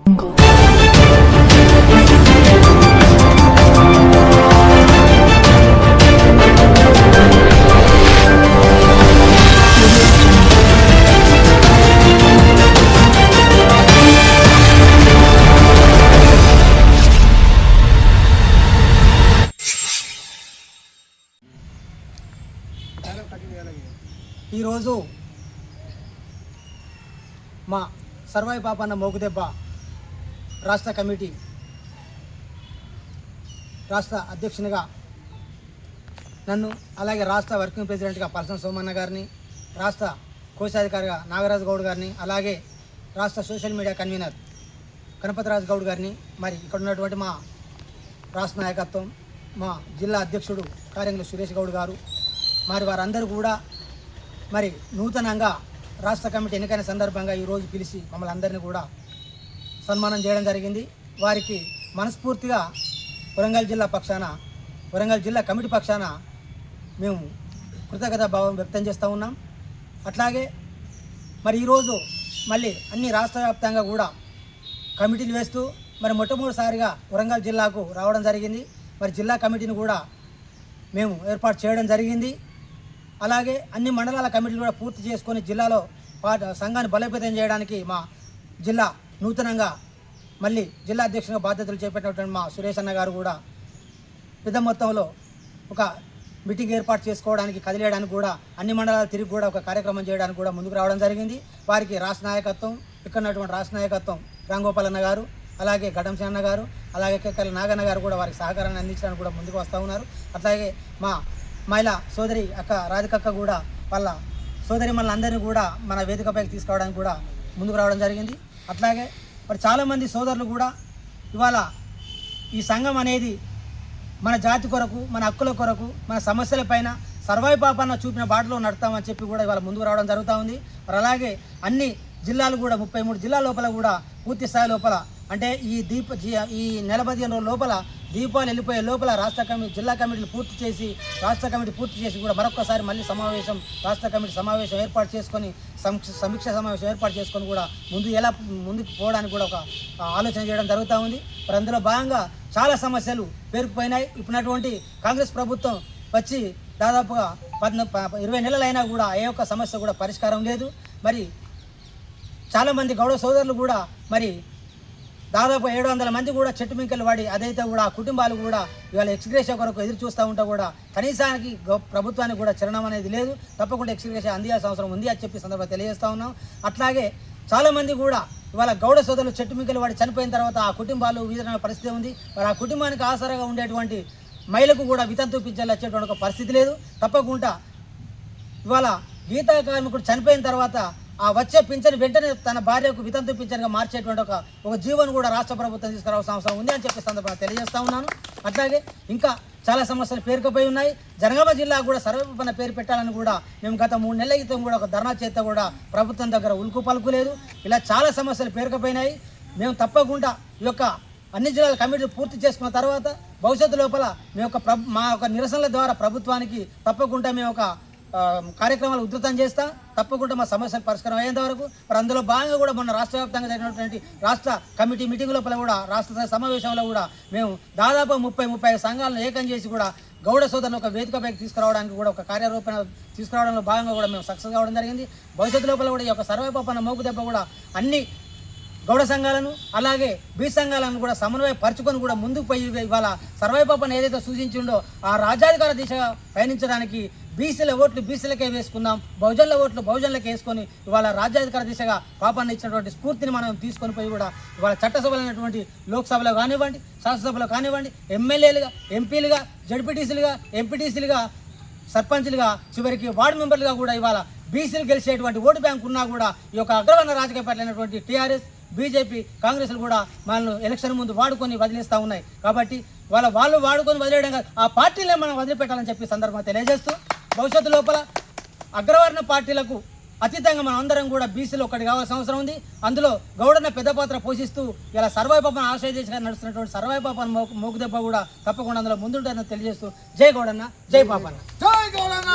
ఈరోజు మా సర్వాయి పాపన్న మోగుదెబ్బ రాష్ట్ర కమిటీ రాష్ట్ర అధ్యక్షునిగా నన్ను, అలాగే రాష్ట్ర వర్కింగ్ ప్రెసిడెంట్గా పల్సన్ సోమన్న గారిని, రాష్ట్ర కోశాధికారిగా నాగరాజు గౌడ్ గారిని, అలాగే రాష్ట్ర social media convener Ganapathiraju Goud గారిని, మరి ఇక్కడ ఉన్నటువంటి మా రాష్ట్ర నాయకత్వం, మా జిల్లా అధ్యక్షుడు కార్యంగుల సురేష్ గౌడ్ గారు, మరి వారందరూ కూడా మరి నూతనంగా రాష్ట్ర కమిటీ ఎన్నికైన సందర్భంగా ఈరోజు పిలిచి మమ్మల్ని అందరినీ కూడా సన్మానం చేయడం జరిగింది. వారికి మనస్ఫూర్తిగా వరంగల్ జిల్లా కమిటీ పక్షాన మేము కృతజ్ఞతా భావం వ్యక్తం చేస్తూ ఉన్నాం. అట్లాగే మరి ఈరోజు మళ్ళీ అన్ని రాష్ట్ర వ్యాప్తంగా కూడా కమిటీలు వేస్తూ మరి మొట్టమొదటిసారిగా వరంగల్ జిల్లాకు రావడం జరిగింది. మరి జిల్లా కమిటీని కూడా మేము ఏర్పాటు చేయడం జరిగింది. అలాగే అన్ని మండలాల కమిటీలు కూడా పూర్తి చేసుకొని జిల్లాలో సంఘాన్ని బలోపేతం చేయడానికి మా జిల్లా నూతనంగా మళ్ళీ జిల్లా అధ్యక్షునిగా బాధ్యతలు చేపట్టినటువంటి మా సురేష్ అన్న గారు కూడా పెద్ద మొత్తంలో ఒక మీటింగ్ ఏర్పాటు చేసుకోవడానికి, కదిలేయడానికి కూడా అన్ని మండలాలు తిరిగి కూడా ఒక కార్యక్రమం చేయడానికి కూడా ముందుకు రావడం జరిగింది. వారికి రాష్ట్ర నాయకత్వం, ఇక్కడ ఉన్నటువంటి రాష్ట్ర నాయకత్వం రాంగోపాల్ అన్న గారు, అలాగే గడ్డం అన్న గారు, అలాగే కేకల నాగన్న గారు కూడా వారికి సహకారాన్ని అందించడానికి కూడా ముందుకు వస్తూ ఉన్నారు. అట్లాగే మా మహిళా సోదరి అక్క రాధికక్క కూడా వాళ్ళ సోదరి మనందరినీ కూడా మన వేదికపైకి తీసుకురావడానికి కూడా ముందుకు రావడం జరిగింది. అట్లాగే మరి చాలామంది సోదరులు కూడా ఇవాళ ఈ సంఘం అనేది మన జాతి కొరకు, మన హక్కుల కొరకు, మన సమస్యలపైన సర్వాయి పాపన్న చూపిన బాటలో నడతామని చెప్పి కూడా ఇవాళ ముందుకు రావడం జరుగుతూ ఉంది. మరి అలాగే అన్ని జిల్లాలు కూడా 33 జిల్లాల లోపల కూడా పూర్తి స్థాయి లోపల అంటే ఈ నెల 15 రోజుల లోపల దీపాలు వెళ్ళిపోయే లోపల జిల్లా కమిటీలు పూర్తి చేసి రాష్ట్ర కమిటీ పూర్తి చేసి కూడా మరొకసారి మళ్ళీ రాష్ట్ర కమిటీ సమావేశం ఏర్పాటు చేసుకొని సమీక్ష సమావేశం ఏర్పాటు చేసుకొని కూడా ముందుకు పోవడానికి కూడా ఒక ఆలోచన చేయడం జరుగుతూ ఉంది. మరి అందులో భాగంగా చాలా సమస్యలు పేరుకుపోయినాయి. ఇప్పుడున్నటువంటి కాంగ్రెస్ ప్రభుత్వం వచ్చి దాదాపుగా 20 నెలలైనా కూడా ఏ ఒక్క సమస్య కూడా పరిష్కారం లేదు. మరి చాలామంది గౌడ సోదరులు కూడా మరి దాదాపు 700 మంది కూడా చెట్టు మింకలు వాడి అదైతే కూడా ఆ కుటుంబాలు కూడా ఇవాళ ఎక్స్గ్రేషియా కొరకు ఎదురు చూస్తూ ఉంటా కూడా కనీసానికి ప్రభుత్వానికి కూడా చరణం అనేది లేదు. తప్పకుండా ఎక్స్గ్రేషియా అందియాల్సిన అవసరం ఉంది అని చెప్పి సందర్భంగా తెలియజేస్తూ ఉన్నాం. అట్లాగే చాలామంది కూడా ఇవాళ గౌడ సోదరులు చెట్టు మింకలు వాడి చనిపోయిన తర్వాత ఆ కుటుంబాలు వీధన పరిస్థితి ఉంది. మరి ఆ కుటుంబానికి ఆసరాగా ఉండేటువంటి మహిళకు కూడా వితంతు పింఛన్లు వచ్చేటువంటి ఒక పరిస్థితి లేదు. తప్పకుండా ఇవాళ గీతా కార్మికుడు చనిపోయిన తర్వాత ఆ వచ్చే పింఛను వెంటనే తన భార్యకు వితంతు పింఛన్గా మార్చేటువంటి ఒక జీవోను కూడా రాష్ట్ర ప్రభుత్వం తీసుకురావాల్సిన అవసరం ఉంది అని చెప్పి సందర్భంగా తెలియజేస్తూ ఉన్నాను. అట్లాగే ఇంకా చాలా సమస్యలు పేరుకుపోయి ఉన్నాయి. జనగామ జిల్లా కూడా సర్వపన్న పేరు పెట్టాలని కూడా మేము గత 3 నెలల క్రితం కూడా ఒక ధర్నా చేస్తే కూడా ప్రభుత్వం దగ్గర ఉలుకు పలుకులేదు. ఇలా చాలా సమస్యలు పేరుకుపోయినాయి. మేము తప్పకుండా ఈ యొక్క అన్ని జిల్లాల కమిటీలు పూర్తి చేసుకున్న తర్వాత భవిష్యత్తు లోపల మా యొక్క నిరసనల ద్వారా ప్రభుత్వానికి తప్పకుండా మేము ఒక కార్యక్రమాలు ఉధృతం చేస్తా. తప్పకుండా మా సమస్యలు పరిష్కారం అయ్యేంత వరకు. మరి అందులో భాగంగా కూడా మొన్న రాష్ట్ర వ్యాప్తంగా జరిగినటువంటి రాష్ట్ర కమిటీ మీటింగ్ లోపల కూడా రాష్ట్ర సమావేశంలో కూడా మేము దాదాపు 30-35 సంఘాలను ఏకం చేసి కూడా గౌడ సోదరులను ఒక వేదికపైకి తీసుకురావడానికి కూడా ఒక కార్యరూపణ తీసుకురావడంలో భాగంగా కూడా మేము సక్సెస్ కావడం జరిగింది. భవిష్యత్తు లోపల కూడా ఈ యొక్క సర్వాయి పాపన్న మోగుదెబ్బ కూడా అన్ని గౌడ సంఘాలను అలాగే బీ సంఘాలను కూడా సమన్వయపరచుకొని కూడా ముందుకు పోయి ఇవాళ సర్వాయి పాపన్న ఏదైతే సూచించిండో ఆ రాజ్యాధికార దిశగా పయనించడానికి బీసీల ఓట్లు బీసీలకే వేసుకుందాం, బహుజనుల ఓట్లు బహుజనులకే వేసుకొని ఇవాళ రాజ్యాధికార దిశగా పాపన్న ఇచ్చినటువంటి స్ఫూర్తిని మనం తీసుకొని పోయి కూడా ఇవాళ చట్టసభలు అయినటువంటి లోక్సభలో కానివ్వండి, శాసనసభలో కానివ్వండి, ఎమ్మెల్యేలుగా, ఎంపీలుగా, జడ్పీటీసీలుగా, ఎంపీటీసీలుగా, సర్పంచ్లుగా, చివరికి వార్డు మెంబర్లుగా కూడా ఇవాళ బీసీలు గెలిచేటువంటి ఓటు బ్యాంక్ ఉన్నా కూడా ఈ యొక్క అగ్రవర్ణ రాజకీయ పార్టీ అయినటువంటి టీఆర్ఎస్, బీజేపీ, కాంగ్రెస్లు కూడా మనల్ని ఎలక్షన్ ముందు వాడుకొని వదిలేస్తూ ఉన్నాయి. కాబట్టి వాళ్ళు వాడుకొని వదిలేయడం కాదు, ఆ పార్టీలే మనం వదిలిపెట్టాలని చెప్పి సందర్భంగా తెలియజేస్తూ భవిష్యత్తు లోపల అగ్రవర్ణ పార్టీలకు అతీతంగా మనం అందరం కూడా బీసీలో ఒకటి కావాల్సిన అవసరం ఉంది. అందులో గౌడన్న పెద్ద పాత్ర పోషిస్తూ ఇలా సర్వాయి పాపన్న ఆశయ దిశగా నడుస్తున్నటువంటి సర్వాయి పాపన్న మోగుదెబ్బ కూడా తప్పకుండా అందులో ముందుంటారని తెలియజేస్తూ జై గౌడన్న, జై పాపన్న, జై గౌడన్న.